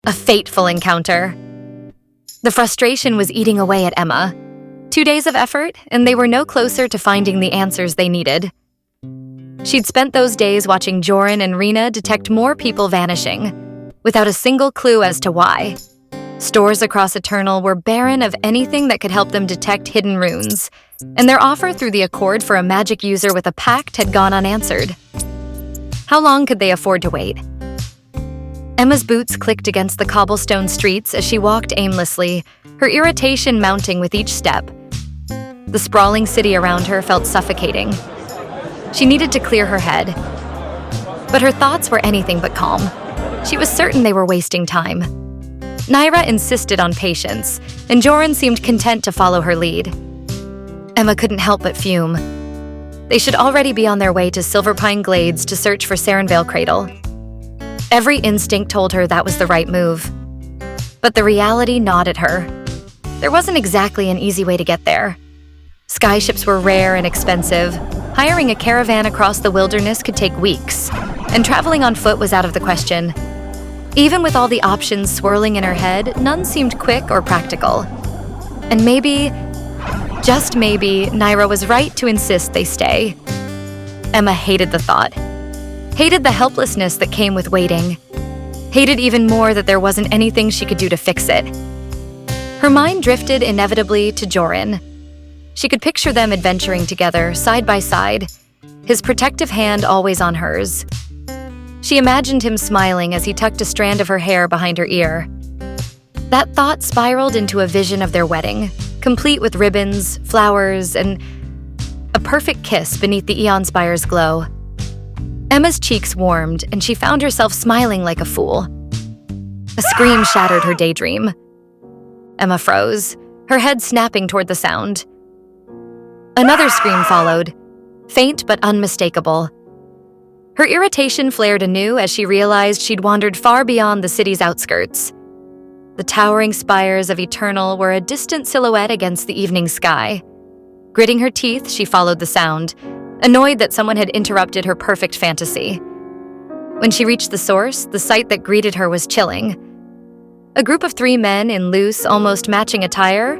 A Fateful Encounter. The frustration was eating away at Emma. 2 days of effort, and they were no closer to finding the answers they needed. She'd spent those days watching Joran and Rena detect more people vanishing, without a single clue as to why. Stores across Eternal were barren of anything that could help them detect hidden runes, and their offer through the Accord for a magic user with a pact had gone unanswered. How long could they afford to wait? Emma's boots clicked against the cobblestone streets as she walked aimlessly, her irritation mounting with each step. The sprawling city around her felt suffocating. She needed to clear her head. But her thoughts were anything but calm. She was certain they were wasting time. Naira insisted on patience, and Joran seemed content to follow her lead. Emma couldn't help but fume. They should already be on their way to Silverpine Glades to search for Sarenvale Cradle. Every instinct told her that was the right move. But the reality gnawed at her. There wasn't exactly an easy way to get there. Skyships were rare and expensive. Hiring a caravan across the wilderness could take weeks, and traveling on foot was out of the question. Even with all the options swirling in her head, none seemed quick or practical. And maybe, just maybe, Naira was right to insist they stay. Emma hated the thought. Hated the helplessness that came with waiting. Hated even more that there wasn't anything she could do to fix it. Her mind drifted inevitably to Joran. She could picture them adventuring together, side by side, his protective hand always on hers. She imagined him smiling as he tucked a strand of her hair behind her ear. That thought spiraled into a vision of their wedding, complete with ribbons, flowers, and a perfect kiss beneath the Aeon Spire's glow. Emma's cheeks warmed, and she found herself smiling like a fool. A scream shattered her daydream. Emma froze, her head snapping toward the sound. Another scream followed, faint but unmistakable. Her irritation flared anew as she realized she'd wandered far beyond the city's outskirts. The towering spires of Eternal were a distant silhouette against the evening sky. Gritting her teeth, she followed the sound, annoyed that someone had interrupted her perfect fantasy. When she reached the source, the sight that greeted her was chilling. A group of 3 men in loose, almost matching attire,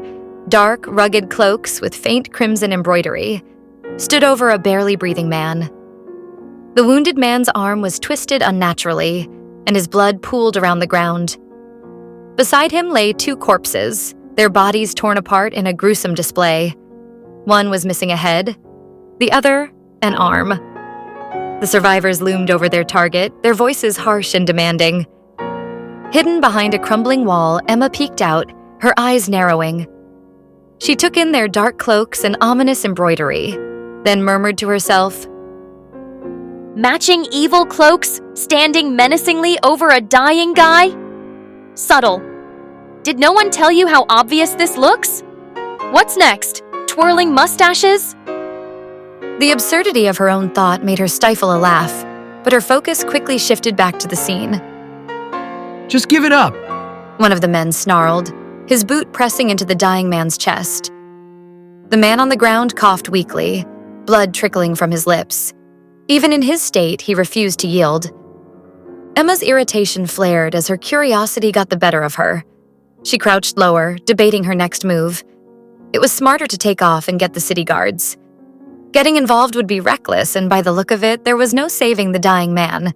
dark, rugged cloaks with faint crimson embroidery, stood over a barely breathing man. The wounded man's arm was twisted unnaturally, and his blood pooled around the ground. Beside him lay 2 corpses, their bodies torn apart in a gruesome display. One was missing a head, the other, an arm. The survivors loomed over their target, their voices harsh and demanding. Hidden behind a crumbling wall, Emma peeked out, her eyes narrowing. She took in their dark cloaks and ominous embroidery, then murmured to herself, "Matching evil cloaks, standing menacingly over a dying guy? Subtle. Did no one tell you how obvious this looks? What's next? Twirling mustaches?" The absurdity of her own thought made her stifle a laugh, but her focus quickly shifted back to the scene. "Just give it up," one of the men snarled, his boot pressing into the dying man's chest. The man on the ground coughed weakly, blood trickling from his lips. Even in his state, he refused to yield. Emma's irritation flared as her curiosity got the better of her. She crouched lower, debating her next move. It was smarter to take off and get the city guards. Getting involved would be reckless, and by the look of it, there was no saving the dying man.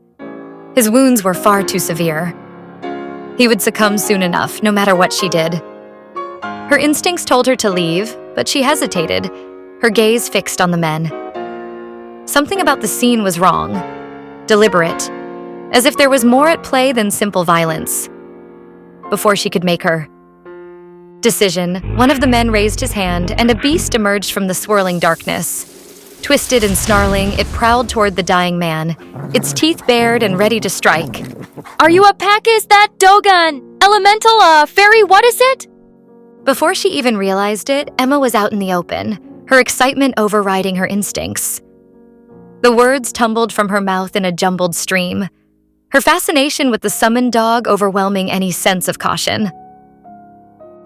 His wounds were far too severe. He would succumb soon enough, no matter what she did. Her instincts told her to leave, but she hesitated, her gaze fixed on the men. Something about the scene was wrong, deliberate, as if there was more at play than simple violence. Before she could make her decision, one of the men raised his hand, and a beast emerged from the swirling darkness. Twisted and snarling, it prowled toward the dying man, its teeth bared and ready to strike. "Are you a pack? Is that Dogan? Elemental, fairy, what is it?" Before she even realized it, Emma was out in the open, her excitement overriding her instincts. The words tumbled from her mouth in a jumbled stream, her fascination with the summoned dog overwhelming any sense of caution.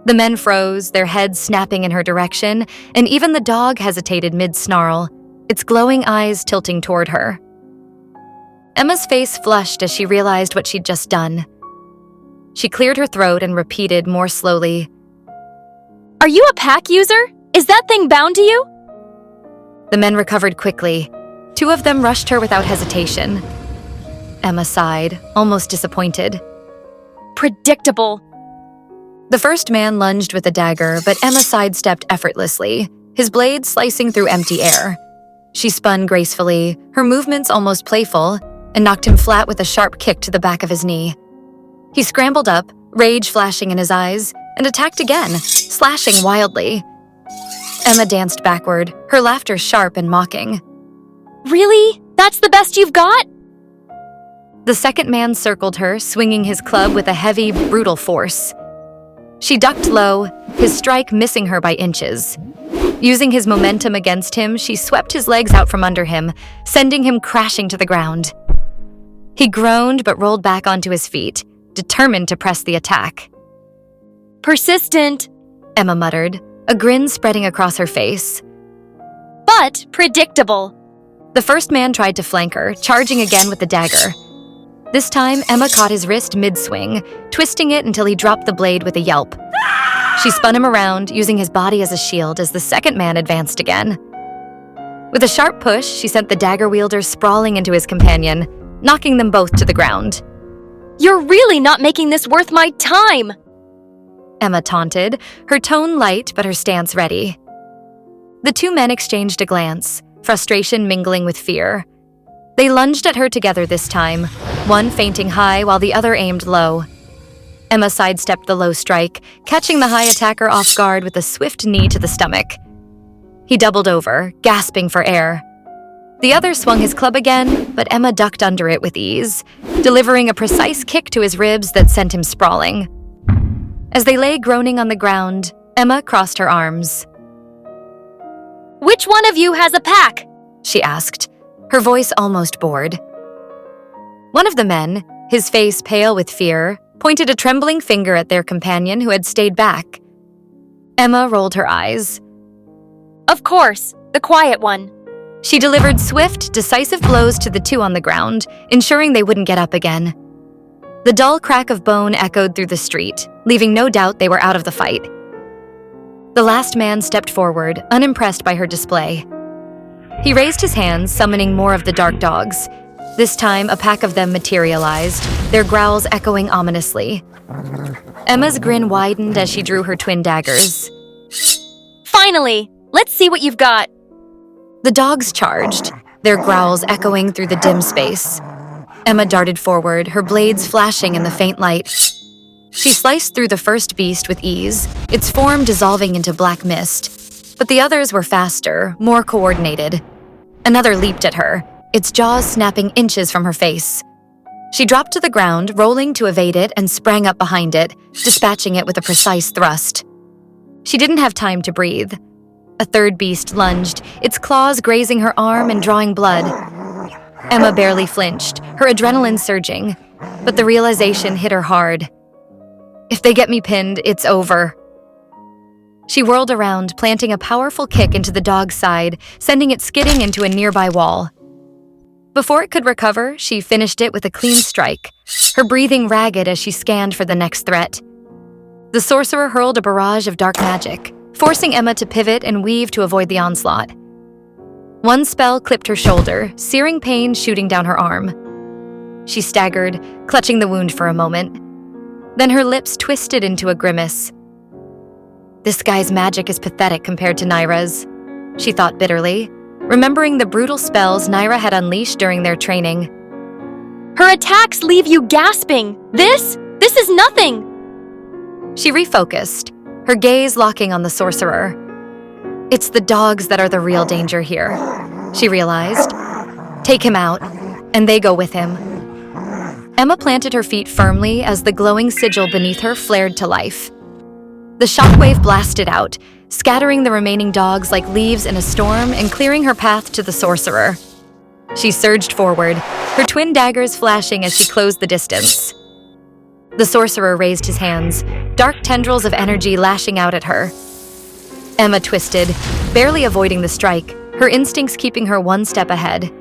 The men froze, their heads snapping in her direction, and even the dog hesitated mid-snarl, its glowing eyes tilting toward her. Emma's face flushed as she realized what she'd just done. She cleared her throat and repeated more slowly, Are you a pack user? Is that thing bound to you? The men recovered quickly. 2 of them rushed her without hesitation. Emma sighed, almost disappointed. Predictable. The first man lunged with a dagger, but Emma sidestepped effortlessly, his blade slicing through empty air. She spun gracefully, her movements almost playful, and knocked him flat with a sharp kick to the back of his knee. He scrambled up, rage flashing in his eyes, and attacked again, slashing wildly. Emma danced backward, her laughter sharp and mocking. Really? That's the best you've got? The second man circled her, swinging his club with a heavy, brutal force. She ducked low, his strike missing her by inches. Using his momentum against him, she swept his legs out from under him, sending him crashing to the ground. He groaned but rolled back onto his feet, determined to press the attack. Persistent, Emma muttered, a grin spreading across her face. but predictable. The first man tried to flank her, charging again with the dagger. This time, Emma caught his wrist mid-swing, twisting it until he dropped the blade with a yelp. She spun him around, using his body as a shield as the second man advanced again. With a sharp push, she sent the dagger wielder sprawling into his companion, knocking them both to the ground. You're really not making this worth my time! Emma taunted, her tone light but her stance ready. The 2 men exchanged a glance, frustration mingling with fear. They lunged at her together this time, one feinting high while the other aimed low. Emma sidestepped the low strike, catching the high attacker off guard with a swift knee to the stomach. He doubled over, gasping for air. The other swung his club again, but Emma ducked under it with ease, delivering a precise kick to his ribs that sent him sprawling. As they lay groaning on the ground, Emma crossed her arms. Which one of you has a pack? She asked, her voice almost bored. One of the men, his face pale with fear, pointed a trembling finger at their companion who had stayed back. Emma rolled her eyes. Of course, the quiet one. She delivered swift, decisive blows to the 2 on the ground, ensuring they wouldn't get up again. The dull crack of bone echoed through the street, leaving no doubt they were out of the fight. The last man stepped forward, unimpressed by her display. He raised his hands, summoning more of the dark dogs. This time, a pack of them materialized, their growls echoing ominously. Emma's grin widened as she drew her twin daggers. Finally, let's see what you've got. The dogs charged, their growls echoing through the dim space. Emma darted forward, her blades flashing in the faint light. She sliced through the first beast with ease, its form dissolving into black mist. But the others were faster, more coordinated. Another leaped at her, its jaws snapping inches from her face. She dropped to the ground, rolling to evade it, and sprang up behind it, dispatching it with a precise thrust. She didn't have time to breathe. A third beast lunged, its claws grazing her arm and drawing blood. Emma barely flinched, her adrenaline surging, but the realization hit her hard. If they get me pinned, it's over. She whirled around, planting a powerful kick into the dog's side, sending it skidding into a nearby wall. Before it could recover, she finished it with a clean strike, her breathing ragged as she scanned for the next threat. The sorcerer hurled a barrage of dark magic, forcing Emma to pivot and weave to avoid the onslaught. One spell clipped her shoulder, searing pain shooting down her arm. She staggered, clutching the wound for a moment. Then her lips twisted into a grimace. This guy's magic is pathetic compared to Naira's, she thought bitterly, remembering the brutal spells Naira had unleashed during their training. Her attacks leave you gasping. This is nothing. She refocused, her gaze locking on the sorcerer. It's the dogs that are the real danger here, she realized. Take him out, and they go with him. Emma planted her feet firmly as the glowing sigil beneath her flared to life. The shockwave blasted out, scattering the remaining dogs like leaves in a storm and clearing her path to the sorcerer. She surged forward, her twin daggers flashing as she closed the distance. The sorcerer raised his hands, dark tendrils of energy lashing out at her. Emma twisted, barely avoiding the strike, her instincts keeping her one step ahead.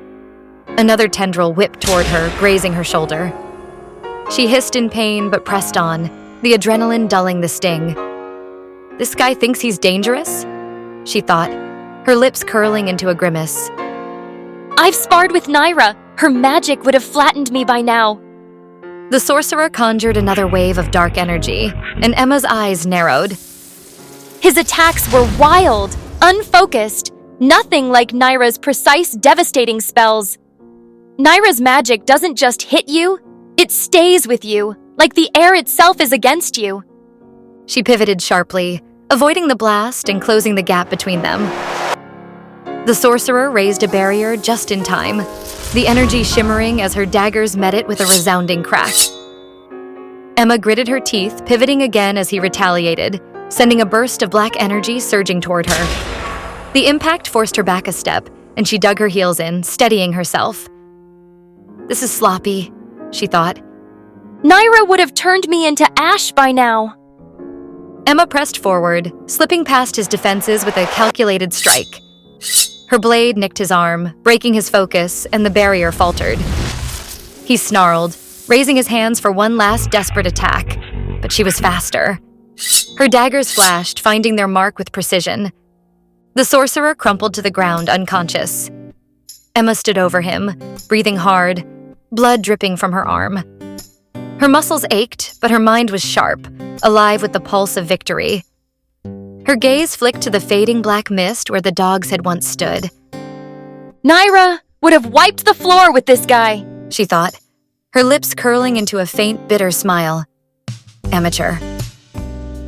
Another tendril whipped toward her, grazing her shoulder. She hissed in pain but pressed on, the adrenaline dulling the sting. This guy thinks he's dangerous? She thought, her lips curling into a grimace. I've sparred with Naira. Her magic would have flattened me by now. The sorcerer conjured another wave of dark energy, and Emma's eyes narrowed. His attacks were wild, unfocused, nothing like Naira's precise, devastating spells. Naira's magic doesn't just hit you, it stays with you, like the air itself is against you. She pivoted sharply, avoiding the blast and closing the gap between them. The sorcerer raised a barrier just in time, the energy shimmering as her daggers met it with a resounding crack. Emma gritted her teeth, pivoting again as he retaliated, sending a burst of black energy surging toward her. The impact forced her back a step, and she dug her heels in, steadying herself. This is sloppy, she thought. Naira would have turned me into ash by now. Emma pressed forward, slipping past his defenses with a calculated strike. Her blade nicked his arm, breaking his focus, and the barrier faltered. He snarled, raising his hands for one last desperate attack, but she was faster. Her daggers flashed, finding their mark with precision. The sorcerer crumpled to the ground, unconscious. Emma stood over him, breathing hard, blood dripping from her arm. Her muscles ached, but her mind was sharp, alive with the pulse of victory. Her gaze flicked to the fading black mist where the dogs had once stood. Naira would have wiped the floor with this guy, she thought, her lips curling into a faint, bitter smile. Amateur.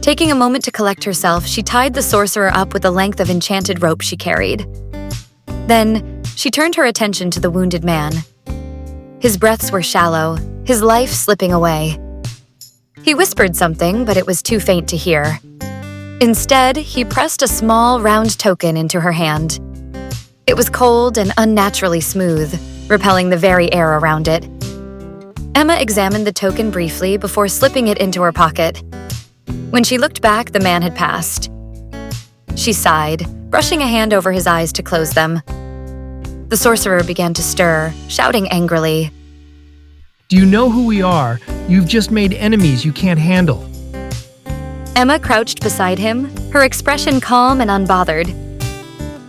Taking a moment to collect herself, she tied the sorcerer up with the length of enchanted rope she carried. Then, she turned her attention to the wounded man. His breaths were shallow, his life slipping away. He whispered something, but it was too faint to hear. Instead, he pressed a small, round token into her hand. It was cold and unnaturally smooth, repelling the very air around it. Emma examined the token briefly before slipping it into her pocket. When she looked back, the man had passed. She sighed, brushing a hand over his eyes to close them. The sorcerer began to stir, shouting angrily. Do you know who we are? You've just made enemies you can't handle. Emma crouched beside him, her expression calm and unbothered.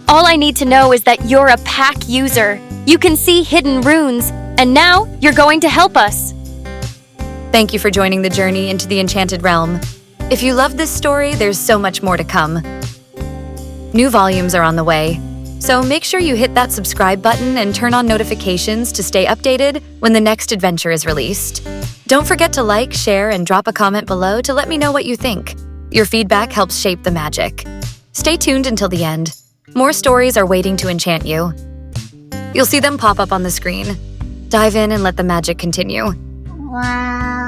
All I need to know is that you're a pack user. You can see hidden runes, and now you're going to help us. Thank you for joining the journey into the Enchanted Realm. If you love this story, there's so much more to come. New volumes are on the way, so make sure you hit that subscribe button and turn on notifications to stay updated when the next adventure is released. Don't forget to like, share, and drop a comment below to let me know what you think. Your feedback helps shape the magic. Stay tuned until the end. More stories are waiting to enchant you. You'll see them pop up on the screen. Dive in and let the magic continue. Wow.